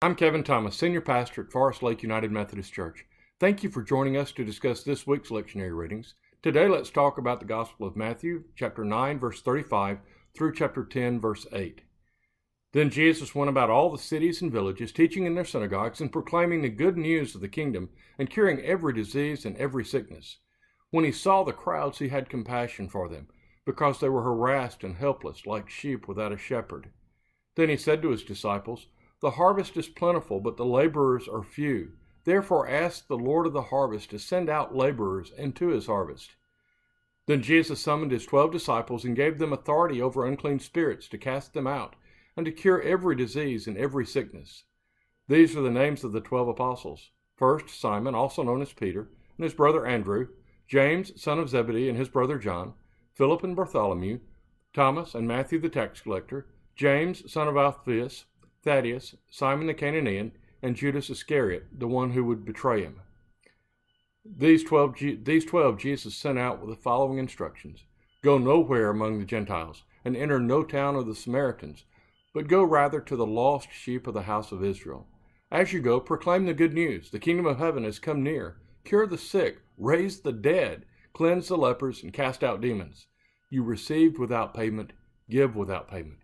I'm Kevin Thomas, Senior Pastor at Forest Lake United Methodist Church. Thank you for joining us to discuss this week's lectionary readings. Today, let's talk about the Gospel of Matthew, chapter 9, verse 35, through chapter 10, verse 8. Then Jesus went about all the cities and villages, teaching in their synagogues and proclaiming the good news of the kingdom and curing every disease and every sickness. When he saw the crowds, he had compassion for them, because they were harassed and helpless, like sheep without a shepherd. Then he said to his disciples, "The harvest is plentiful, but the laborers are few. Therefore ask the Lord of the harvest to send out laborers into his harvest." Then Jesus summoned his 12 disciples and gave them authority over unclean spirits to cast them out and to cure every disease and every sickness. These are the names of the 12 apostles. First, Simon, also known as Peter, and his brother Andrew, James, son of Zebedee, and his brother John, Philip and Bartholomew, Thomas and Matthew the tax collector, James, son of Alphaeus, Thaddeus, Simon the Canaanian, and Judas Iscariot, the one who would betray him. These 12 Jesus sent out with the following instructions: Go nowhere among the Gentiles, and enter no town of the Samaritans, but go rather to the lost sheep of the house of Israel. As you go, proclaim the good news. The kingdom of heaven has come near. Cure the sick, raise the dead, cleanse the lepers, and cast out demons. You received without payment, give without payment.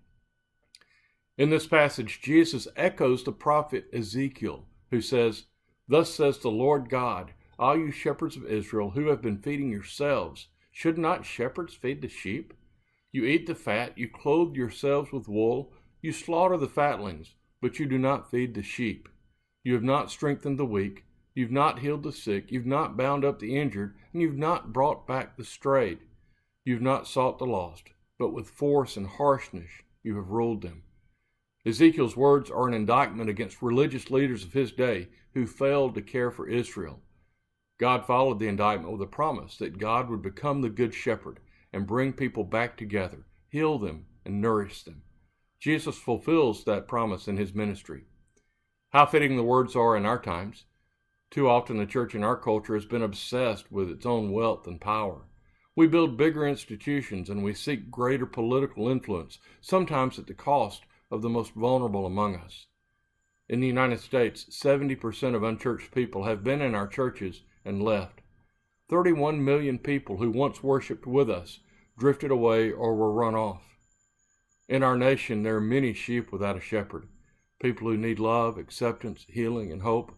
In this passage, Jesus echoes the prophet Ezekiel, who says, "Thus says the Lord God, all you shepherds of Israel who have been feeding yourselves, should not shepherds feed the sheep? You eat the fat, you clothe yourselves with wool, you slaughter the fatlings, but you do not feed the sheep. You have not strengthened the weak, you've not healed the sick, you've not bound up the injured, and you've not brought back the strayed. You've not sought the lost, but with force and harshness you have ruled them." Ezekiel's words are an indictment against religious leaders of his day who failed to care for Israel. God followed the indictment with a promise that God would become the good shepherd and bring people back together, heal them, and nourish them. Jesus fulfills that promise in his ministry. How fitting the words are in our times. Too often the church in our culture has been obsessed with its own wealth and power. We build bigger institutions and we seek greater political influence, sometimes at the cost of the most vulnerable among us. In the United States, 70% of unchurched people have been in our churches and left. 31 million people who once worshiped with us drifted away or were run off. In our nation, there are many sheep without a shepherd, people who need love, acceptance, healing, and hope.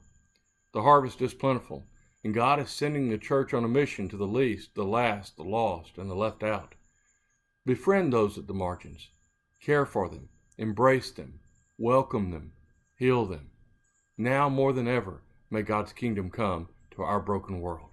The harvest is plentiful, and God is sending the church on a mission to the least, the last, the lost, and the left out. Befriend those at the margins. Care for them. Embrace them, welcome them, heal them. Now more than ever, may God's kingdom come to our broken world.